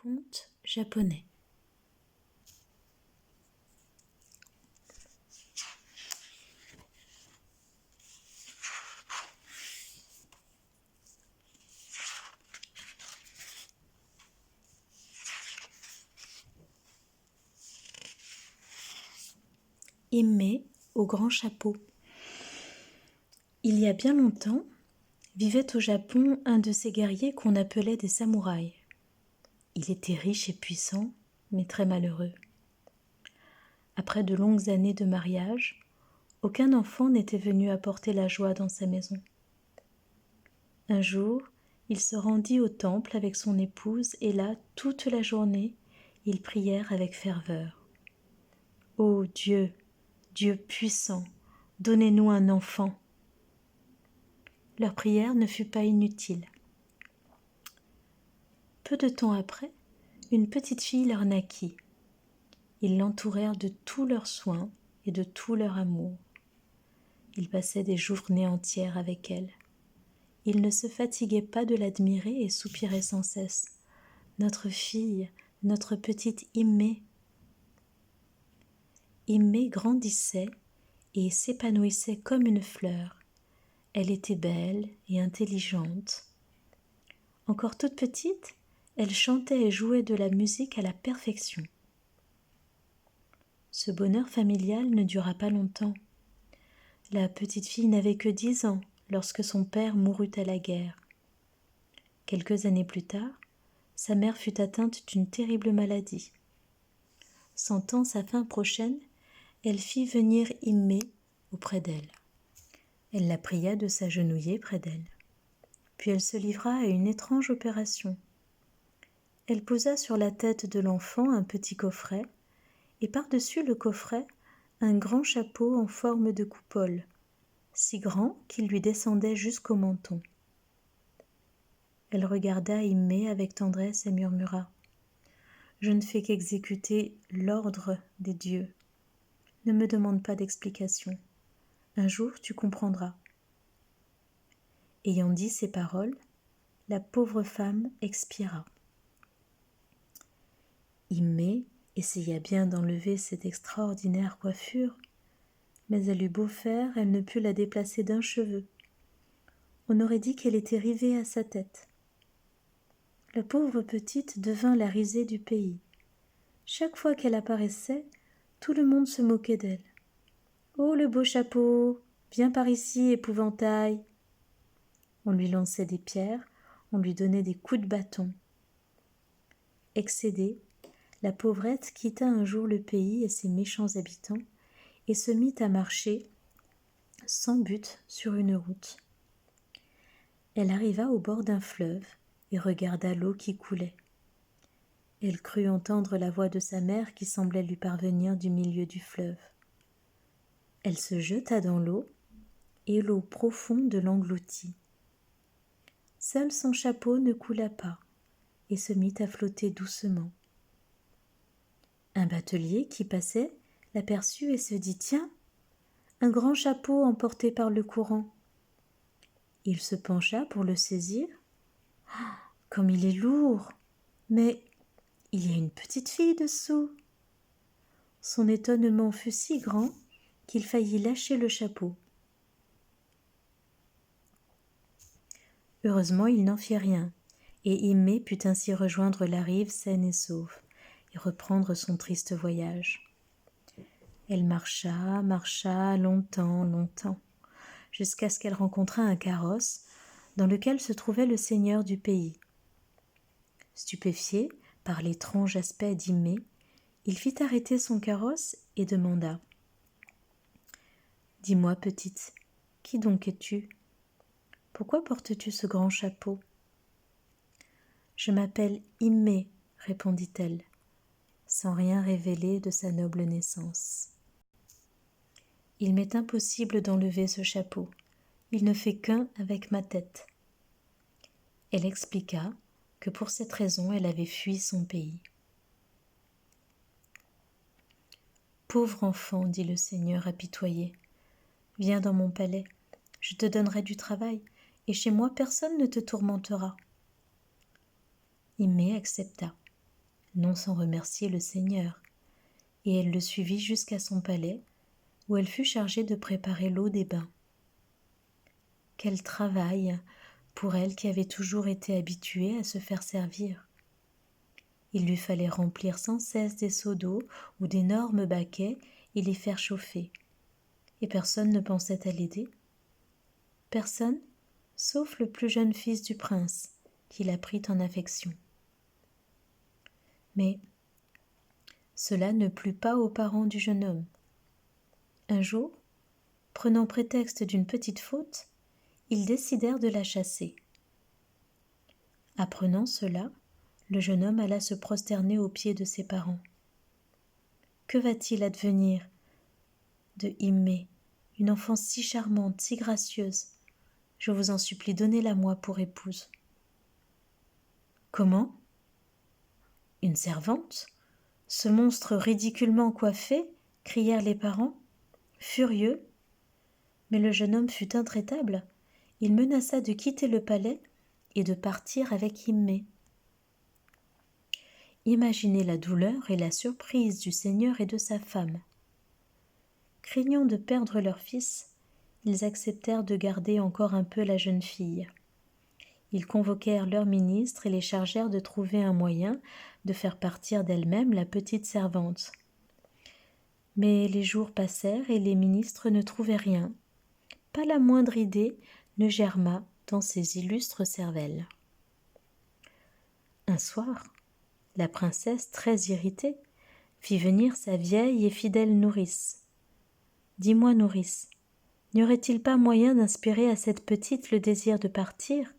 Conte japonais. Immé au grand chapeau. Il y a bien longtemps, vivait au Japon un de ces guerriers qu'on appelait des samouraïs. Il était riche et puissant, mais très malheureux. Après de longues années de mariage, aucun enfant n'était venu apporter la joie dans sa maison. Un jour, il se rendit au temple avec son épouse et là, toute la journée, ils prièrent avec ferveur. « Ô Dieu, Dieu puissant, donnez-nous un enfant !» Leur prière ne fut pas inutile. Peu de temps après, une petite fille leur naquit. Ils l'entourèrent de tous leurs soins et de tout leur amour. Ils passaient des journées entières avec elle. Ils ne se fatiguaient pas de l'admirer et soupiraient sans cesse. « Notre fille, notre petite Immé !» Immé grandissait et s'épanouissait comme une fleur. Elle était belle et intelligente. Encore toute petite, elle chantait et jouait de la musique à la perfection. Ce bonheur familial ne dura pas longtemps. La petite fille n'avait que 10 ans lorsque son père mourut à la guerre. Quelques années plus tard, sa mère fut atteinte d'une terrible maladie. Sentant sa fin prochaine, elle fit venir Immé auprès d'elle. Elle la pria de s'agenouiller près d'elle. Puis elle se livra à une étrange opération. Elle posa sur la tête de l'enfant un petit coffret, et par-dessus le coffret, un grand chapeau en forme de coupole, si grand qu'il lui descendait jusqu'au menton. Elle regarda Immé avec tendresse et murmura : « Je ne fais qu'exécuter l'ordre des dieux. Ne me demande pas d'explication. Un jour tu comprendras. » Ayant dit ces paroles, la pauvre femme expira. Immé essaya bien d'enlever cette extraordinaire coiffure, mais elle eut beau faire, elle ne put la déplacer d'un cheveu. On aurait dit qu'elle était rivée à sa tête. La pauvre petite devint la risée du pays. Chaque fois qu'elle apparaissait, tout le monde se moquait d'elle. « Oh, le beau chapeau, viens par ici, épouvantail !» On lui lançait des pierres, on lui donnait des coups de bâton. Excédée, la pauvrette quitta un jour le pays et ses méchants habitants et se mit à marcher sans but sur une route. Elle arriva au bord d'un fleuve et regarda l'eau qui coulait. Elle crut entendre la voix de sa mère qui semblait lui parvenir du milieu du fleuve. Elle se jeta dans l'eau et l'eau profonde l'engloutit. Seul son chapeau ne coula pas et se mit à flotter doucement. Un batelier qui passait l'aperçut et se dit : « Tiens, un grand chapeau emporté par le courant. » Il se pencha pour le saisir. Ah, comme il est lourd! Mais il y a une petite fille dessous. Son étonnement fut si grand qu'il faillit lâcher le chapeau. Heureusement, il n'en fit rien, et Immé put ainsi rejoindre la rive saine et sauve, et reprendre son triste voyage. Elle marcha, marcha longtemps, longtemps, jusqu'à ce qu'elle rencontrât un carrosse dans lequel se trouvait le seigneur du pays. Stupéfié par l'étrange aspect d'Immé, il fit arrêter son carrosse et demanda : « Dis-moi, petite, qui donc es-tu ? Pourquoi portes-tu ce grand chapeau ? » « Je m'appelle Immé, répondit-elle, sans rien révéler de sa noble naissance. Il m'est impossible d'enlever ce chapeau. Il ne fait qu'un avec ma tête. Elle expliqua que pour cette raison elle avait fui son pays. Pauvre enfant, dit le Seigneur apitoyé, viens dans mon palais, je te donnerai du travail, et chez moi personne ne te tourmentera. Immé accepta. non sans remercier le Seigneur, et elle le suivit jusqu'à son palais, où elle fut chargée de préparer l'eau des bains. Quel travail pour elle qui avait toujours été habituée à se faire servir. Il lui fallait remplir sans cesse des seaux d'eau ou d'énormes baquets et les faire chauffer. Et personne ne pensait à l'aider. Personne, sauf le plus jeune fils du prince, qui la prit en affection. Mais cela ne plut pas aux parents du jeune homme. Un jour, prenant prétexte d'une petite faute, ils décidèrent de la chasser. Apprenant cela, le jeune homme alla se prosterner aux pieds de ses parents. Que va-t-il advenir de Immé, une enfant si charmante, si gracieuse? Je vous en supplie, donnez-la-moi pour épouse. Comment? Une servante? Ce monstre ridiculement coiffé? Crièrent les parents, furieux. Mais le jeune homme fut intraitable. Il menaça de quitter le palais et de partir avec Immé. Imaginez la douleur et la surprise du seigneur et de sa femme. Craignant de perdre leur fils, ils acceptèrent de garder encore un peu la jeune fille. Ils convoquèrent leurs ministres et les chargèrent de trouver un moyen de faire partir d'elle-même la petite servante. Mais les jours passèrent et les ministres ne trouvaient rien. Pas la moindre idée ne germa dans ces illustres cervelles. Un soir, la princesse, très irritée, fit venir sa vieille et fidèle nourrice. « Dis-moi, nourrice, n'y aurait-il pas moyen d'inspirer à cette petite le désir de partir ?»«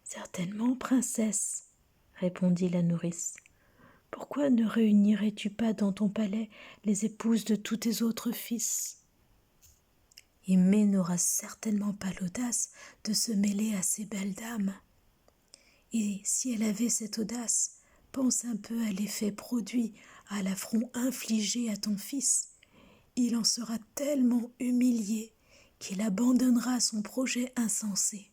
Certainement, princesse, » répondit la nourrice. « Pourquoi ne réunirais-tu pas dans ton palais les épouses de tous tes autres fils ? Immé n'aura certainement pas l'audace de se mêler à ces belles dames. Et si elle avait cette audace, pense un peu à l'effet produit, à l'affront infligé à ton fils. Il en sera tellement humilié qu'il abandonnera son projet insensé. »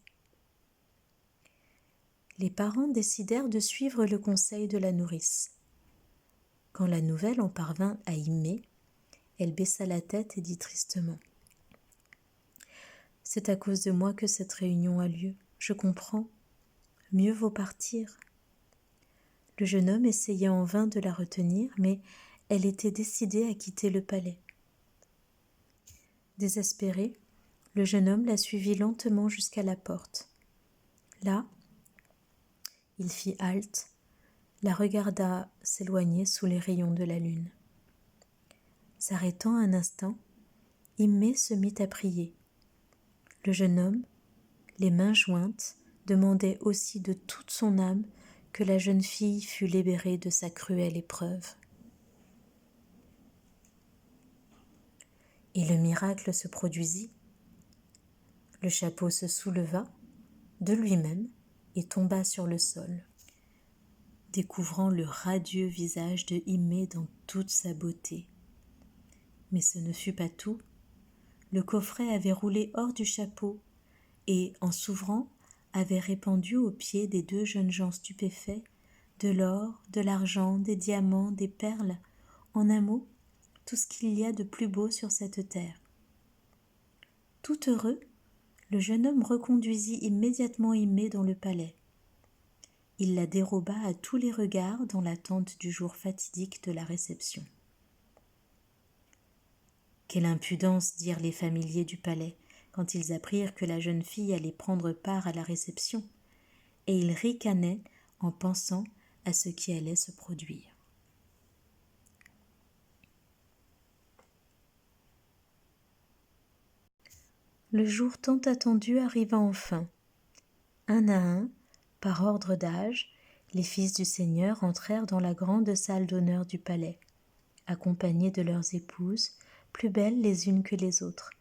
Les parents décidèrent de suivre le conseil de la nourrice. Quand la nouvelle en parvint à Immé, elle baissa la tête et dit tristement : « C'est à cause de moi que cette réunion a lieu, je comprends. Mieux vaut partir. » Le jeune homme essaya en vain de la retenir, mais elle était décidée à quitter le palais. Désespéré, le jeune homme la suivit lentement jusqu'à la porte. Là, il fit halte, la regarda s'éloigner sous les rayons de la lune. S'arrêtant un instant, Immé se mit à prier. Le jeune homme, les mains jointes, demandait aussi de toute son âme que la jeune fille fût libérée de sa cruelle épreuve. Et le miracle se produisit. Le chapeau se souleva de lui-même et tomba sur le sol, découvrant le radieux visage de Immé dans toute sa beauté. Mais ce ne fut pas tout. Le coffret avait roulé hors du chapeau et, en s'ouvrant, avait répandu aux pieds des deux jeunes gens stupéfaits de l'or, de l'argent, des diamants, des perles, en un mot, tout ce qu'il y a de plus beau sur cette terre. Tout heureux, le jeune homme reconduisit immédiatement Immé dans le palais. Il la déroba à tous les regards dans l'attente du jour fatidique de la réception. Quelle impudence, dirent les familiers du palais, quand ils apprirent que la jeune fille allait prendre part à la réception, et ils ricanaient en pensant à ce qui allait se produire. Le jour tant attendu arriva enfin. Un à un, par ordre d'âge, les fils du Seigneur entrèrent dans la grande salle d'honneur du palais, accompagnés de leurs épouses, plus belles les unes que les autres,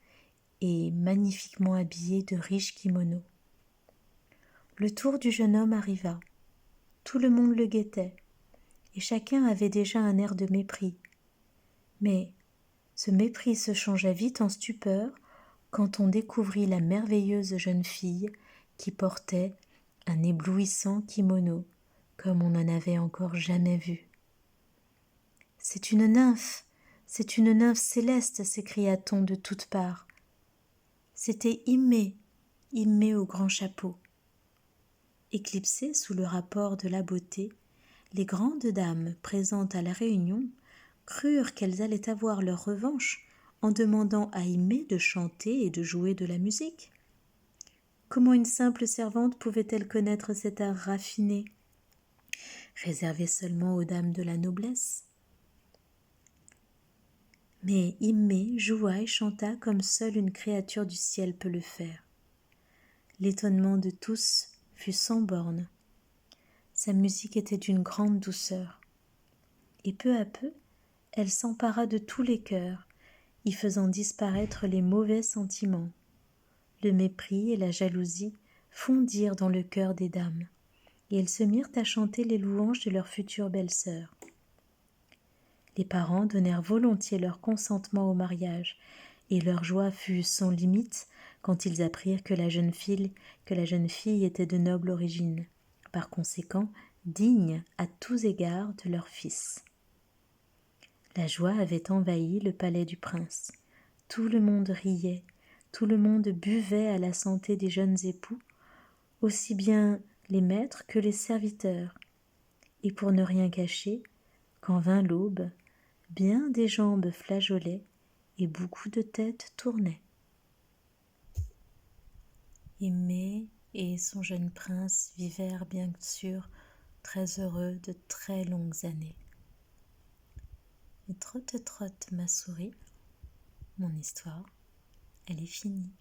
et magnifiquement habillées de riches kimonos. Le tour du jeune homme arriva. Tout le monde le guettait, et chacun avait déjà un air de mépris. Mais ce mépris se changea vite en stupeur quand on découvrit la merveilleuse jeune fille qui portait un éblouissant kimono comme on n'en avait encore jamais vu. « C'est une nymphe céleste !» s'écria-t-on de toutes parts. C'était Immé au grand chapeau. Éclipsées sous le rapport de la beauté, les grandes dames présentes à la réunion crurent qu'elles allaient avoir leur revanche en demandant à Immé de chanter et de jouer de la musique. Comment une simple servante pouvait-elle connaître cet art raffiné, réservé seulement aux dames de la noblesse? Mais Immé joua et chanta comme seule une créature du ciel peut le faire. L'étonnement de tous fut sans bornes. Sa musique était d'une grande douceur. Et peu à peu, elle s'empara de tous les cœurs, y faisant disparaître les mauvais sentiments. Le mépris et la jalousie fondirent dans le cœur des dames, et elles se mirent à chanter les louanges de leur future belle-sœur. Les parents donnèrent volontiers leur consentement au mariage, et leur joie fut sans limite quand ils apprirent que la jeune fille était de noble origine, par conséquent digne à tous égards de leur fils. La joie avait envahi le palais du prince. Tout le monde riait, tout le monde buvait à la santé des jeunes époux, aussi bien les maîtres que les serviteurs. Et pour ne rien cacher, quand vint l'aube, bien des jambes flageolaient et beaucoup de têtes tournaient. Aimé et son jeune prince vivèrent bien sûr très heureux de très longues années. Et trotte trotte ma souris, mon histoire, elle est finie.